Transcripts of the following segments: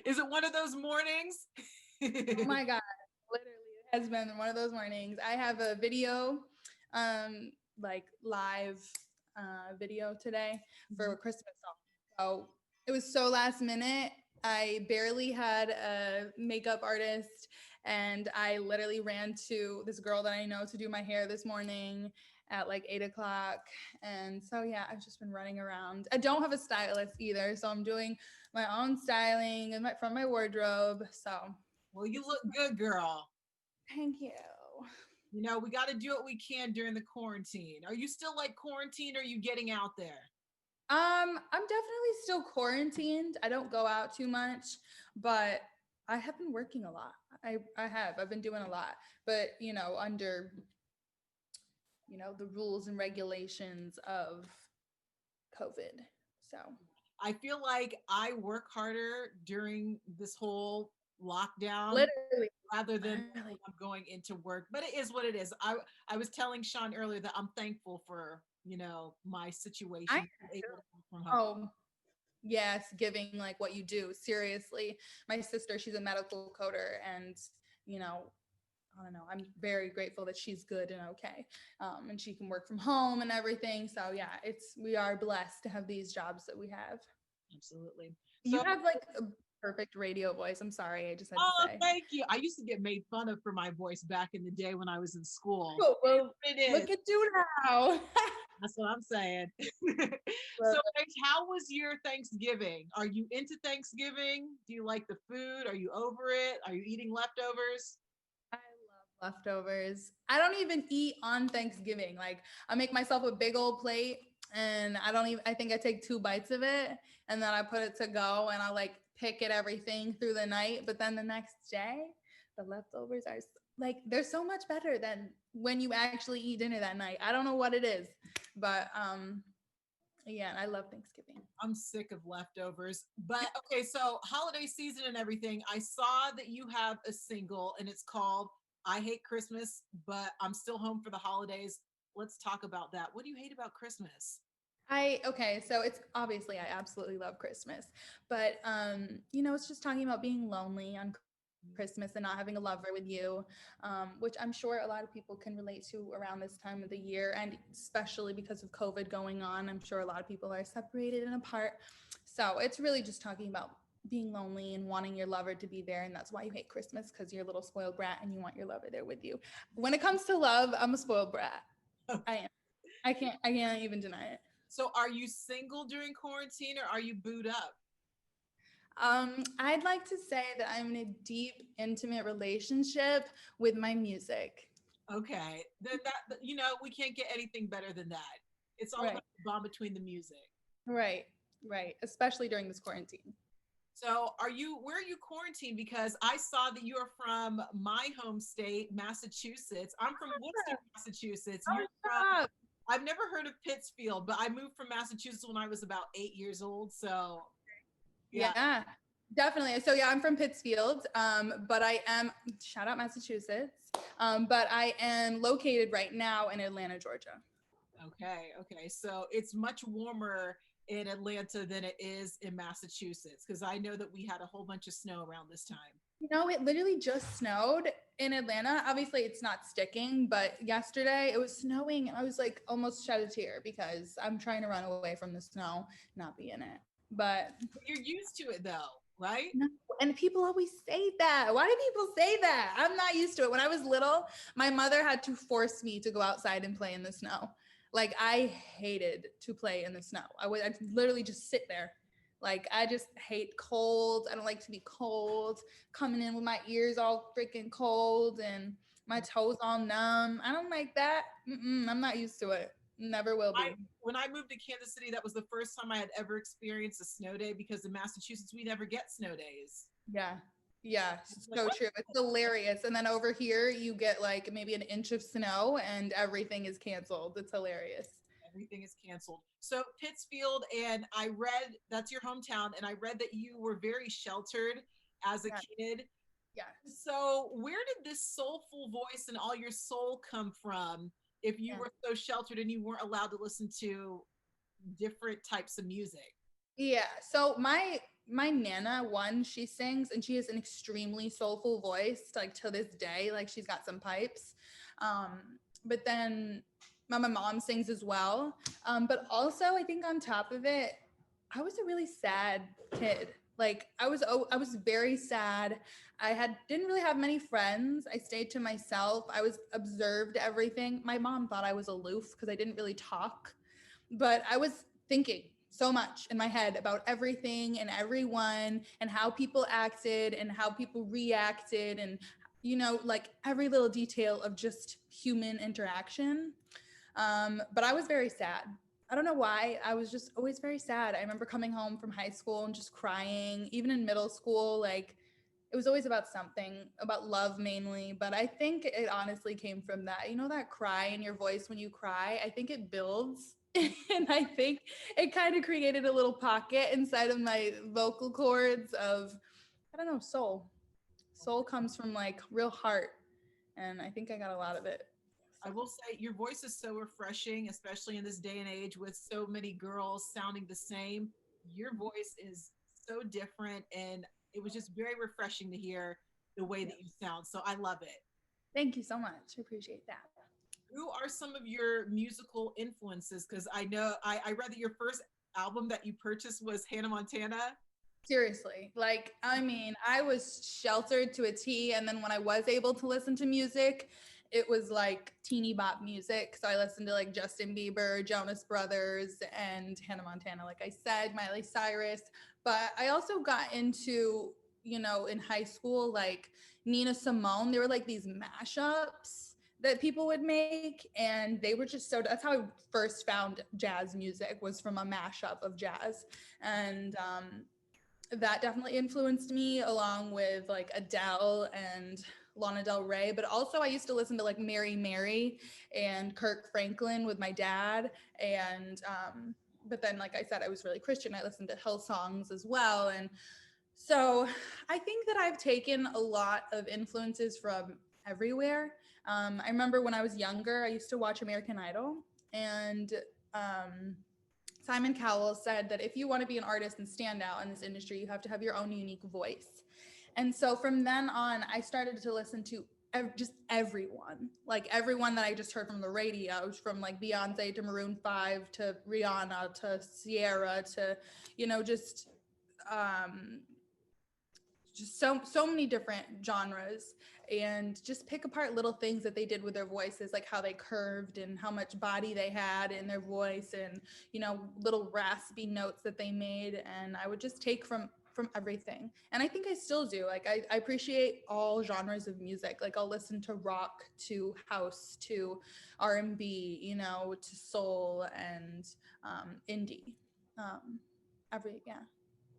Is it one of those mornings? Oh my God. Literally, it has been one of those mornings. I have a video, like live video today for a Christmas song. So it was so last minute. I barely had a makeup artist, and I literally ran to this girl that I know to do my hair this morning at like 8 o'clock. And so, yeah, I've just been running around. I don't have a stylist either. So I'm doing my own styling and from my wardrobe. So, Well, you look good, girl. thank you. You know, we got to do what we can during the quarantine. Are you still like quarantined or are you getting out there? I'm definitely still quarantined. I don't go out too much, but I have been working a lot. I have. I've been doing a lot, but under the rules and regulations of COVID. So, I feel like I work harder during this whole lockdown literally, rather than literally. when I'm going into work. But it is what it is. I was telling Sean earlier that I'm thankful for, my I situation able to work from home. oh, yes, giving like what you do. Seriously. My sister, she's a medical coder, and you know, I don't know. I'm very grateful that she's good and okay, and she can work from home and everything. So yeah, we are blessed to have these jobs that we have. Absolutely. You So, have like a perfect radio voice. I'm sorry, I just had to oh, say. thank you. I used to get made fun of for my voice back in the day when I was in school. Oh, well, It is. look at you now. That's what I'm saying. So, Paige, how was your Thanksgiving? Are you into Thanksgiving? Do you like the food? Are you over it? Are you eating leftovers? I love leftovers. I don't even eat on Thanksgiving. Like I make myself a big old plate, and I think I take 2 bites of it, and then I put it to go, and I like pick at everything through the night, but then the next day, the leftovers are like they're so much better than when you actually eat dinner that night. I don't know what it is, but yeah, I love Thanksgiving. I'm sick of leftovers. But okay, so holiday season and everything. I saw that you have a single and it's called I Hate Christmas, but I'm still home for the holidays. Let's talk about that. What do you hate about Christmas? Okay, so it's obviously I absolutely love Christmas, but it's just talking about being lonely on Christmas and not having a lover with you, which I'm sure a lot of people can relate to around this time of the year, and especially because of COVID going on, I'm sure a lot of people are separated and apart. So it's really just talking about being lonely and wanting your lover to be there, and that's why you hate Christmas because you're a little spoiled brat and you want your lover there with you. When it comes to love, I'm a spoiled brat. I am. I can't even deny it. So are you single during quarantine or are you booed up? I'd like to say that I'm in a deep, intimate relationship with my music. Okay. Then we can't get anything better than that. It's all Right, about the bond between the music. right, right. Especially during this quarantine. So, where are you quarantined? Because I saw that you are from my home state, Massachusetts. I'm from Worcester, Massachusetts. Oh, You're from, stop. I've never heard of Pittsfield, but I moved from Massachusetts when I was about 8 years old. So, yeah. Yeah, definitely. So yeah, I'm from Pittsfield, but I am shout out Massachusetts. But I am located right now in Atlanta, Georgia. Okay. Okay. So it's much warmer in Atlanta than it is in Massachusetts because I know that we had a whole bunch of snow around this time. It literally just snowed in Atlanta. Obviously, it's not sticking, but yesterday it was snowing and I was like almost shed a tear because I'm trying to run away from the snow, not be in it. But But you're used to it though, right? no, and people always say that. Why do people say that? I'm not used to it. When I was little, my mother had to force me to go outside and play in the snow. Like I hated to play in the snow. I'd literally just sit there. Like I just hate cold. I don't like to be cold. Coming in with my ears all freaking cold and my toes all numb. I don't like that. I'm not used to it. Never will I be. when I moved to Kansas City, that was the first time I had ever experienced a snow day because in Massachusetts we never get snow days. Yeah. Yeah, It's like so what? true. It's hilarious. And then over here, you get like maybe an inch of snow and everything is canceled. It's hilarious. Everything is canceled. So Pittsfield, and I read that's your hometown, and I read that you were very sheltered as a Yeah. kid. Yes. So where did this soulful voice and all your soul come from if you Yeah. were so sheltered and you weren't allowed to listen to different types of music? Yeah. So my nana, one, she sings and she has an extremely soulful voice, like to this day, like she's got some pipes. But then my mom sings as well. But also I think on top of it, I was a really sad kid. Like I was very sad. I had didn't really have many friends. I stayed to myself. I was observed everything. My mom thought I was aloof because I didn't really talk, but I was thinking so much in my head about everything and everyone and how people acted and how people reacted and like every little detail of just human interaction. But I was very sad. I don't know why. I was just always very sad. I remember coming home from high school and just crying. Even in middle school, like it was always about something, about love mainly. But I think it honestly came from that. You know, that cry in your voice when you cry? I think it builds. And I think it kind of created a little pocket inside of my vocal cords of, I don't know, soul. Soul comes from like real heart. And I think I got a lot of it. I So. will say your voice is so refreshing, especially in this day and age with so many girls sounding the same. Your voice is so different, and it was just very refreshing to hear the way Yeah. that you sound. So I love it. Thank you so much. I appreciate that. Who are some of your musical influences? Because I know I read that your first album that you purchased was Hannah Montana. Seriously. Like, I mean, I was sheltered to a T. And then when I was able to listen to music, it was like teeny bop music. So I listened to like Justin Bieber, Jonas Brothers, and Hannah Montana, like I said, Miley Cyrus. But I also got into, in high school, like Nina Simone. There were like these mashups that people would make, and they were just so, that's how I first found jazz music, was from a mashup of jazz. And that definitely influenced me, along with like Adele and Lana Del Rey. But also I used to listen to like Mary Mary and Kirk Franklin with my dad. And but then, like I said, I was really Christian. I listened to Hillsongs as well. And so I think that I've taken a lot of influences from everywhere. I remember when I was younger, I used to watch American Idol, and um, Simon Cowell said that if you want to be an artist and stand out in this industry, you have to have your own unique voice. And so from then on, I started to listen to just everyone, like everyone that I just heard from the radio, from like Beyonce to Maroon 5 to Rihanna to Sierra to, just um, so many different genres, and just pick apart little things that they did with their voices, like how they curved and how much body they had in their voice, and little raspy notes that they made. And I would just take from everything, and I think I still do. Like I appreciate all genres of music. Like I'll listen to rock, to house, to R&B, to soul, and indie. um yeah.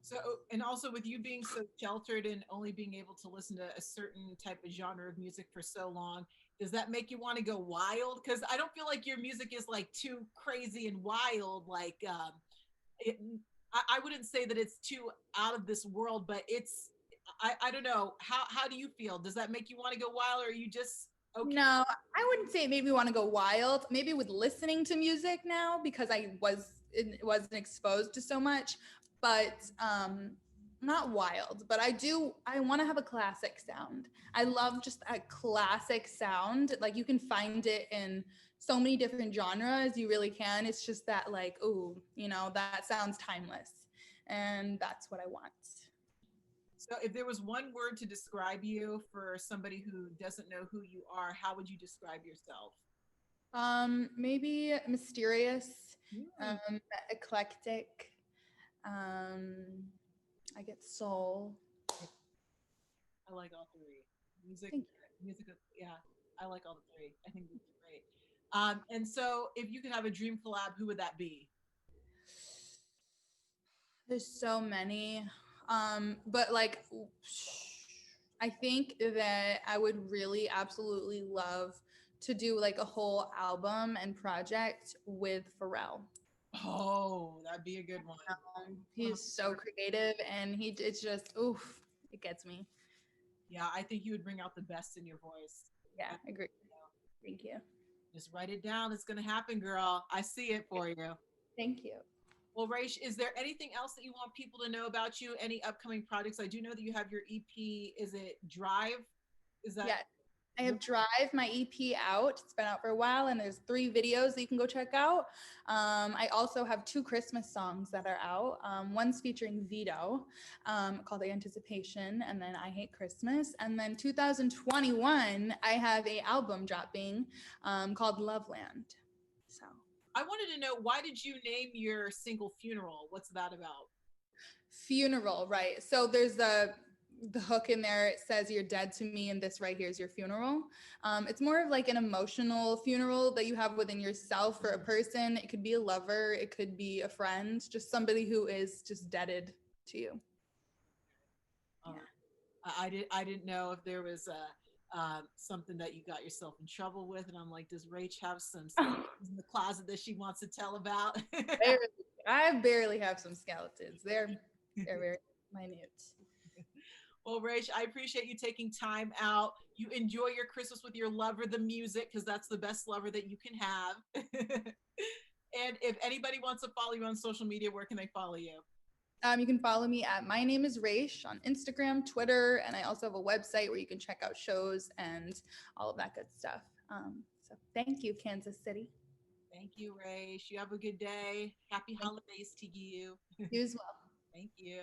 So, and also with you being so sheltered and only being able to listen to a certain type of genre of music for so long, does that make you want to go wild? Because I don't feel like your music is like too crazy and wild. Like, it, I wouldn't say that it's too out of this world, but I don't know. How do you feel? Does that make you want to go wild, or are you just okay? No, I wouldn't say it made me want to go wild. Maybe with listening to music now, because wasn't exposed to so much, but not wild. But I want to have a classic sound. I love just a classic sound. Like you can find it in so many different genres. You really can. It's just that like, ooh, that sounds timeless. And that's what I want. So, if there was one word to describe you for somebody who doesn't know who you are, how would you describe yourself? Maybe mysterious, Mm, um, eclectic. Um, I get soul. I like all three. Music, Thank music. Yeah, I like all the three. I think it's great. And so, if you could have a dream collab, who would that be? There's so many. But like, I think that I would really absolutely love to do like a whole album and project with Pharrell. Oh, that'd be a good one. One of He's so creative, and it's just, oof, it gets me. Yeah, I think you would bring out the best in your voice. Yeah, I, I agree. you know, Thank you. just write it down. It's gonna happen, girl. I see it for you. Thank you. Well, Raiche, is there anything else that you want people to know about you? Any upcoming projects? I do know that you have your EP. Is it Drive? Is that Yes. I have Drive, my EP out. It's been out for a while, and there's 3 videos that you can go check out. I also have 2 Christmas songs that are out. One's featuring Vito, called Anticipation, and then I Hate Christmas. And then 2021, I have a album dropping called Loveland. So I wanted to know, why did you name your single Funeral? What's that about? funeral, right? So there's the hook in there. It says you're dead to me, and this right here is your funeral. It's more of like an emotional funeral that you have within yourself for a person. It could be a lover, it could be a friend, just somebody who is just deaded to you. All Yeah. right. I didn't know if there was something that you got yourself in trouble with, and I'm like, does Rach have some skeletons in the closet that she wants to tell about? Barely, I barely have some skeletons. They're very minute. Well, Rach, I appreciate you taking time out. You enjoy your Christmas with your lover, the music, because that's the best lover that you can have. And if anybody wants to follow you on social media, where can they follow you? You can follow me at My Name is Raiche on Instagram, Twitter, and I also have a website where you can check out shows and all of that good stuff. So thank you, Kansas City. Thank you, Rach. You have a good day. Happy Thank holidays to you. you as well. Thank you.